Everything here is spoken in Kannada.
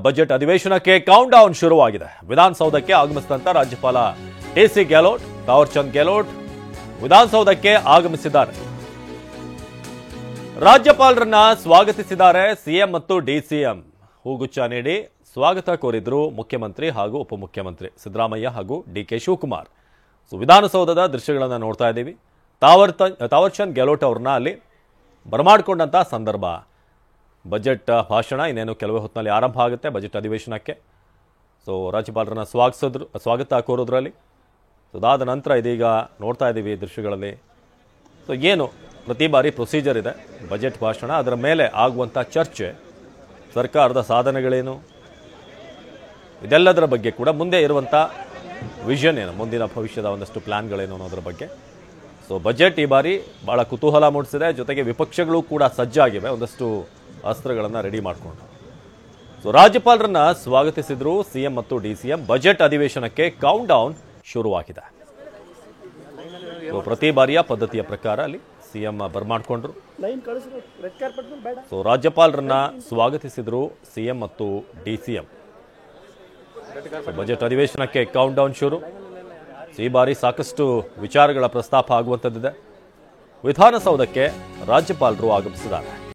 ಬಜೆಟ್ ಅಧಿವೇಶನಕ್ಕೆ ಕೌಂಟ್ ಡೌನ್ ಶುರುವಾಗಿದೆ. ವಿಧಾನಸೌಧಕ್ಕೆ ಆಗಮಿಸಿದಂತ ರಾಜ್ಯಪಾಲ ಟಿ.ಸಿ. ಗೆಹ್ಲೋಟ್, ತಾವರ್ಚಂದ್ ಗೆಹ್ಲೋಟ್ ವಿಧಾನಸೌಧಕ್ಕೆ ಆಗಮಿಸಿದ್ದಾರೆ. ರಾಜ್ಯಪಾಲರನ್ನ ಸ್ವಾಗತಿಸಿದ್ದಾರೆ ಸಿಎಂ ಮತ್ತು ಡಿಸಿಎಂ. ಹೂಗುಚ್ಛ ನೀಡಿ ಸ್ವಾಗತ ಕೋರಿದ್ರು ಮುಖ್ಯಮಂತ್ರಿ ಹಾಗೂ ಉಪಮುಖ್ಯಮಂತ್ರಿ ಸಿದ್ದರಾಮಯ್ಯ ಹಾಗೂ ಡಿ.ಕೆ. ಶಿವಕುಮಾರ್. ವಿಧಾನಸೌಧದ ದೃಶ್ಯಗಳನ್ನು ನೋಡ್ತಾ ಇದ್ದೀವಿ. ತಾವರ್ಚಂದ್ ಗೆಹ್ಲೋಟ್ ಅವ್ರನ್ನ ಅಲ್ಲಿ ಬರಮಾಡಿಕೊಂಡಂತ ಸಂದರ್ಭ. ಬಜೆಟ್ ಭಾಷಣ ಇನ್ನೇನು ಕೆಲವೇ ಹೊತ್ತಿನಲ್ಲಿ ಆರಂಭ ಆಗುತ್ತೆ ಬಜೆಟ್ ಅಧಿವೇಶನಕ್ಕೆ. ರಾಜ್ಯಪಾಲರನ್ನ ಸ್ವಾಗತ ಕೋರೋದ್ರಲ್ಲಿ. ಅದಾದ ನಂತರ ಇದೀಗ ನೋಡ್ತಾ ಇದ್ದೀವಿ ದೃಶ್ಯಗಳಲ್ಲಿ. ಏನು ಪ್ರತಿ ಬಾರಿ ಪ್ರೊಸೀಜರ್ ಇದೆ ಬಜೆಟ್ ಭಾಷಣ, ಅದರ ಮೇಲೆ ಆಗುವಂಥ ಚರ್ಚೆ, ಸರ್ಕಾರದ ಸಾಧನೆಗಳೇನು, ಇದೆಲ್ಲದರ ಬಗ್ಗೆ ಕೂಡ ಮುಂದೆ ಇರುವಂಥ ವಿಷನ್ ಏನು, ಮುಂದಿನ ಭವಿಷ್ಯದ ಒಂದಷ್ಟು ಪ್ಲಾನ್ಗಳೇನು ಅನ್ನೋದ್ರ ಬಗ್ಗೆ. ಬಜೆಟ್ ಈ ಬಾರಿ ಭಾಳ ಕುತೂಹಲ ಮೂಡಿಸಿದೆ. ಜೊತೆಗೆ ವಿಪಕ್ಷಗಳು ಕೂಡ ಸಜ್ಜಾಗಿವೆ, ಒಂದಷ್ಟು ಅಸ್ತ್ರಗಳನ್ನು ರೆಡಿ ಮಾಡಿಕೊಂಡು. ರಾಜ್ಯಪಾಲರನ್ನ ಸ್ವಾಗತಿಸಿದ್ರು ಸಿಎಂ ಮತ್ತು ಡಿಸಿಎಂ. ಬಜೆಟ್ ಅಧಿವೇಶನಕ್ಕೆ ಕೌಂಟ್ ಡೌನ್ ಶುರುವಾಗಿದೆ. ಪ್ರತಿ ಬಾರಿಯ ಪದ್ಧತಿಯ ಪ್ರಕಾರ ಅಲ್ಲಿ ಸಿಎಂ ಬರ್ಮಾಡ್ಕೊಂಡ್ರು. ರಾಜ್ಯಪಾಲರನ್ನ ಸ್ವಾಗತಿಸಿದ್ರು ಸಿಎಂ ಮತ್ತು ಡಿಸಿಎಂ. ಬಜೆಟ್ ಅಧಿವೇಶನಕ್ಕೆ ಕೌಂಟ್ ಡೌನ್ ಶುರು. ಈ ಬಾರಿ ಸಾಕಷ್ಟು ವಿಚಾರಗಳ ಪ್ರಸ್ತಾಪ ಆಗುವಂಥದ್ದಿದೆ. ವಿಧಾನಸೌಧಕ್ಕೆ ರಾಜ್ಯಪಾಲರು ಆಗಮಿಸಿದ್ದಾರೆ.